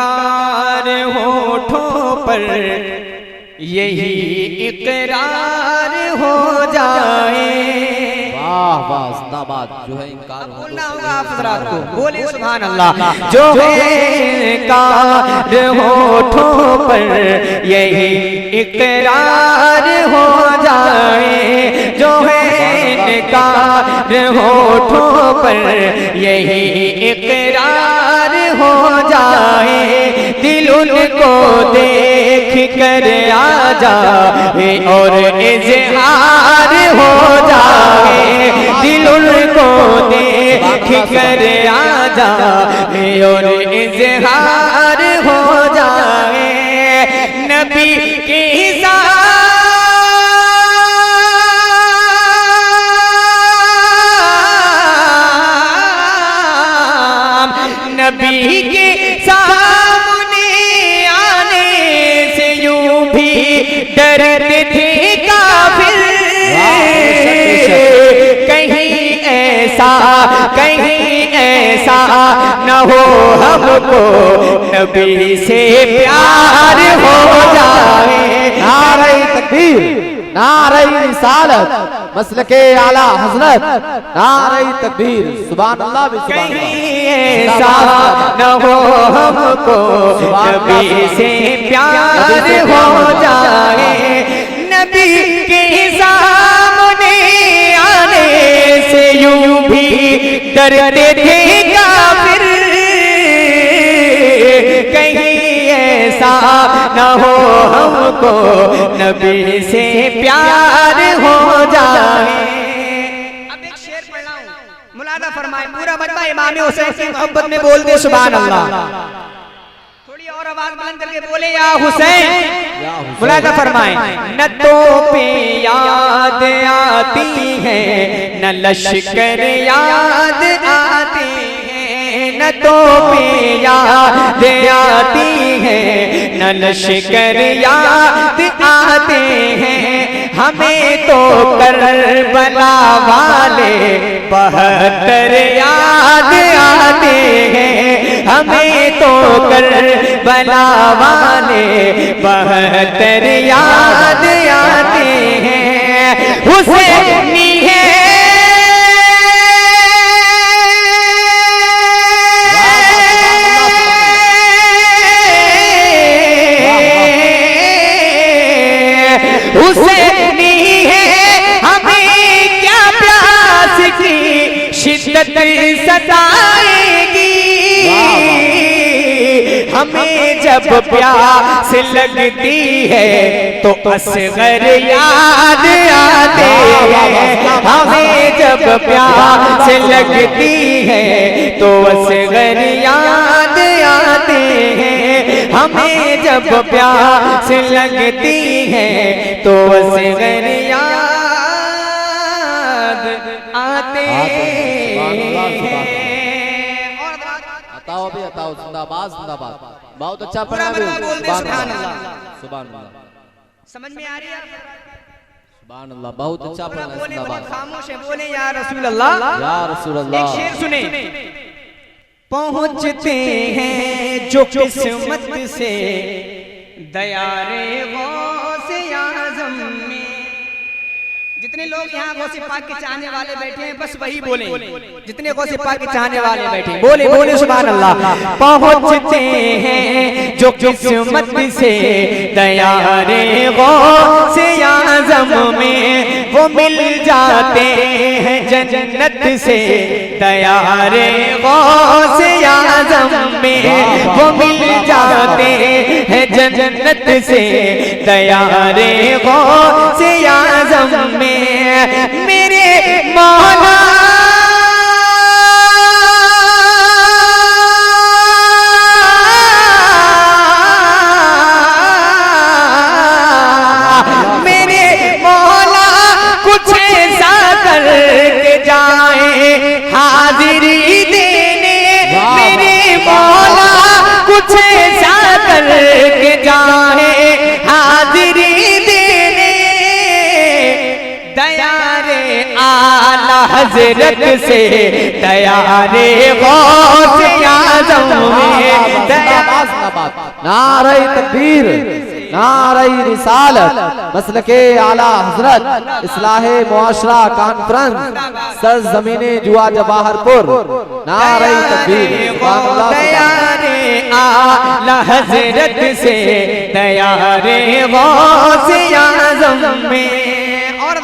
इनकार होठों पर यही इकरार हो जाए। वाह वाह, जिंदाबाद। जो है इनकार बोलना होगा आप हज़रात को, बोले सुभान अल्लाह। जो है इनकार होठों पर यही इकरार हो जाए। जो है इनकार होठों पर यही इकरार हो जाए। दिल उनको देख कर आ जाए और इज़हार हो जाए। दिल उनको देख कर आ जाए और इज़हार हो जाए। नबी के नबी के सामने आने से यूं भी डरते थे काफिर। कहीं ऐसा न हो हमको नबी से प्यार हो जाए। नारे तकबीर, नारे रिसालत, मसलके आला हज़रत, नारे तकबीर, सुभान अल्लाह भी सुभान अल्लाह। कहीं ऐसा न हो हमको नबी से प्यार हो जाए। नबी के सामने आने से यूं भी डरते थे काफिर। कहीं ऐसा न हो हमको नबी से प्यार हो जाए। अब एक शेर पढ़ रहा हूं, मुलादा फरमाए। पूरा मजमा इमाम हुसैन की मोहब्बत में बोल दे सुभान अल्लाह। थोड़ी और आवाज बुलंद करके बोले या हुसैन। मुलादा फरमाए। न तोपे याद आती है न लश्कर याद आती है। न तोपे याद आती है न लश्कर याद आते हैं। हमें तो करबला वाले 72 याद आते हैं। हमें तो करबला वाले 72 याद आते हैं। हुसैनी है हुसैनी है, हमें क्या प्यास की शिद्दत सताएगी। हमें जब प्यास लगती है तो असगर याद आते हैं। हमें जब प्यास लगती है तो असगर याद आते हैं। हमें जब प्यास लगती है तो असगर याद आते हैं। बताओ भी बताओ, जिंदाबाद जिंदाबाद। बहुत अच्छा पढ़ा, सुभान अल्लाह, सुभान अल्लाह। समझ में आ रही है? सुभान अल्लाह, बहुत अच्छा पढ़ा, जिंदाबाद। खामोश है, बोले या रसूल अल्लाह, या रसूल अल्लाह। एक शेर सुने। पहुंचते हैं जो किस्मत से दयारे गौसे आज़म में। जितने लोग यहाँ गौसे पाक के चाहने वाले बैठे हैं बस वही बोले। जितने गौसे पाक के चाहने वाले बैठे हैं बोले बोले सुभान अल्लाह। पहुंचते हैं जो किस्मत से दयारे गौसे आज़म में। वो मिल जाते हैं जन्नत से दयारे गौसे आज़म में। वो मिल जाते हैं जन्नत से दयारे गौसे आज़म में। मेरे मौला कुछ ऐसा करके जाए हाजिरी देने। मेरे मौला कुछ ऐसा करके जाए हाजिरी देने। दया रे आला हजरत से दयारे गौसे आज़म में नारे तकबीर, नारे रिसालत, मसलके आला हजरत, इस्लाहे मुआशरा कॉन्फ्रेंस सरजमीने जुआ जवाहरपुर। नारे तकबीर, दयारे आला हजरत से दयारे गौसे आज़म में। और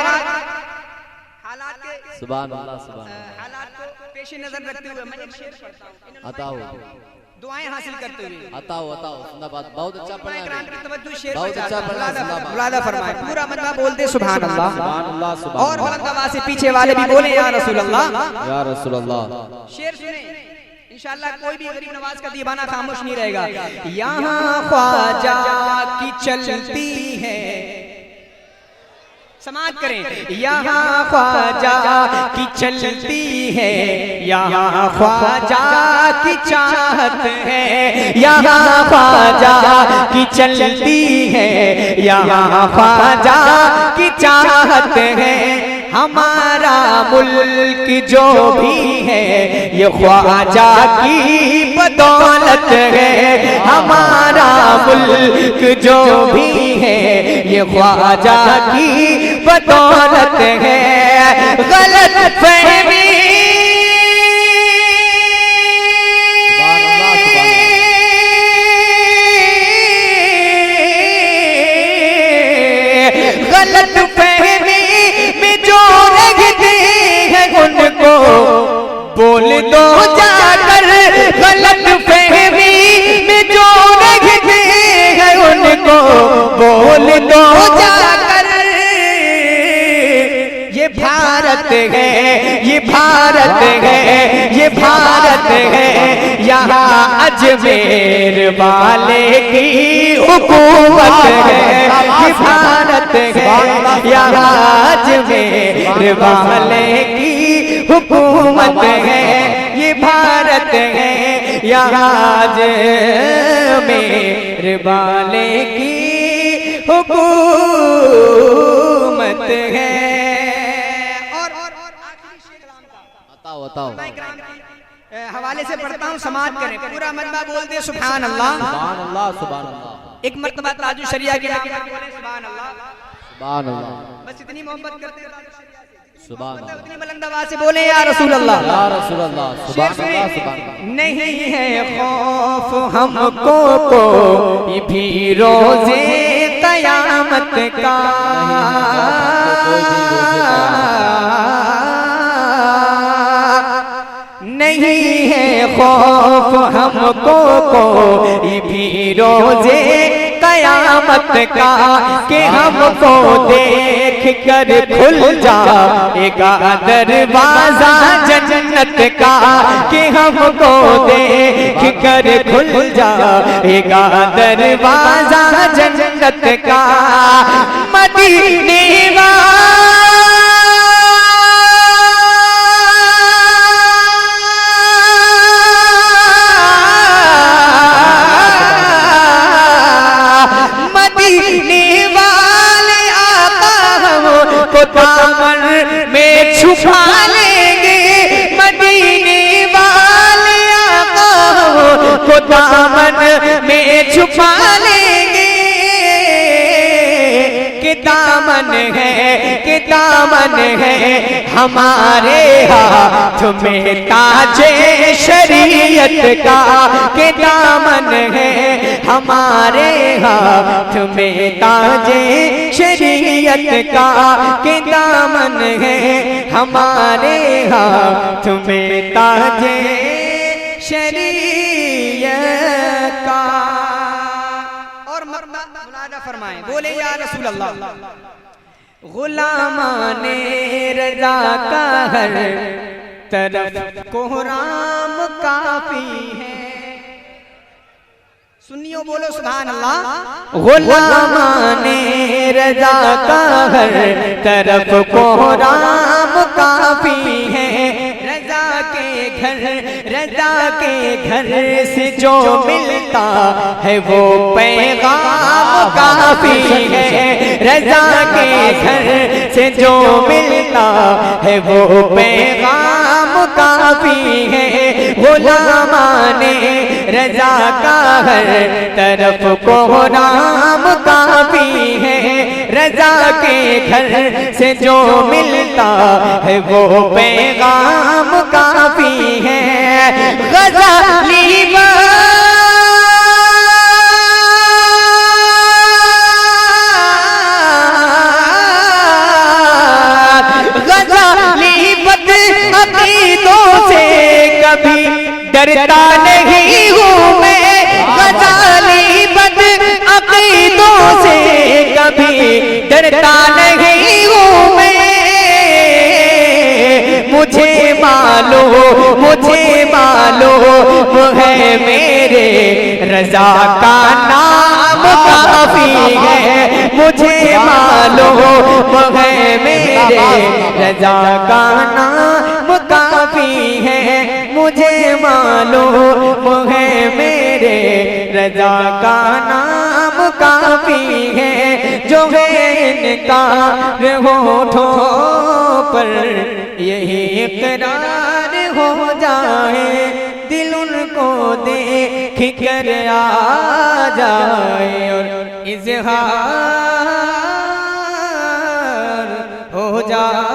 हालात के सुभान अल्लाह, सुभान अल्लाह। हालात को पेश नजर रखते हुए मैं एक शेर पढ़ता हूं, अताओ दुआएं हासिल करते हुए। अताओ अताओ, जिंदाबाद। बहुत अच्छा पढ़ा है, इकराम की तवज्जो शेर बहुत पे अच्छा जाता है। पढ़ा है, जिंदाबाद। मुलादा फरमाए, पूरा मतलब बोलते सुभान अल्लाह, सुभान अल्लाह, सुभान और बुलंद आवाज से पीछे वाले भी बोले या रसूल अल्लाह, या रसूल अल्लाह। शेर सुने इंशाअल्लाह, कोई भी गरीब नवाज का दीवाना खामोश नहीं रहेगा। यहाँ ख्वाजा की चलती है, समाज करें, यहाँ ख्वाजा की चलती है, यहाँ ख्वाजा की चाहत है, यहाँ ख्वाजा की चलती है, यहाँ ख्वाजा की चाहत है। हमारा मुल्क जो भी है ये ख्वाजा की बदौलत है, हमारा मुल्क जो भी है ये ख्वाजा की बदौलत है। गलत फहमी गलत फहमी में जो रहते हैं उनको बोल दो जाकर, गलत फहमी में जो रहते हैं उनको बोल दो जाकर। ये भारत है, ये भारत है, ये भारत है, यहाँ अजमेर वाले की हुकूमत है। ये भारत है, यहाँ अजमेर वाले की हुकूमत है। ये भारत है, यहाँ अजमेर वाले की हुकूमत है। हवाले से पढ़ता हूँ, समाज करें, पूरा मजमा बोलते सुभान अल्लाह, सुभान अल्लाह, सुभान अल्लाह। एक मर्तबा ताजु शरिया के नाम पर बोले सुभान अल्लाह, सुभान अल्लाह, बस इतनी मोहब्बत करते हैं, सुभान अल्लाह, उतनी बुलंद आवाज से बोले या रसूल अल्लाह, या रसूल अल्लाह, सुभान अल्लाह, सुभान अल्लाह। नहीं है खौफ हमको कोई भी रोज़े क़यामत का, नहीं है खौफ हमको कोई भी रोज़े क़यामत का, कि हमको देख कर खुल जाएगा दरवाजा जन्नत का, कि हमको देख कर खुल जाएगा दरवाजा जन्नत का। मदीने दामन में छुपा लेंगे, मदीने वाले आका को दामन में छुपा लेंगे। कि दामन है, कि दामन है हमारे हाथ में ताजे शरीयत का, कि दामन है हमारे हाथ में ताजे शरीयत का, कि दामन है हमारे हाथ में ताजे शरीयत का। और मुलादा फरमाएं, बोले या रसूल अल्लाह, गुलामाने रज़ा का हर तरफ कोहराम काफी है। सुनियो बोलो सुभान अल्लाह। गुलामाने रज़ा का हर तरफ कोहराम काफी है। रज़ा के घर से जो मिलता है वो पैगाम काफी है। रजा के घर से जो मिलता है वो पैगाम काफी है। गुलामाने रजा का हर तरफ को नाम काफी है। रजा के घर से जो मिलता है वो पैगाम काफी है। गज़ाली कभी डरता नहीं हूँ मैं, गजाली बद अकीदों से कभी डरता नहीं हूँ मैं। मुझे मालूम वो है मेरे रजा का नाम काफी है। मुझे मालूम वो है मेरे रजा का नाम काफी है। मुझे मालूम है मेरे रजा का नाम काफी है। जो है इनका होठों पर यही इकरार हो जाए, दिल उनको देख कर आ जाए और इज़हार हो जाए।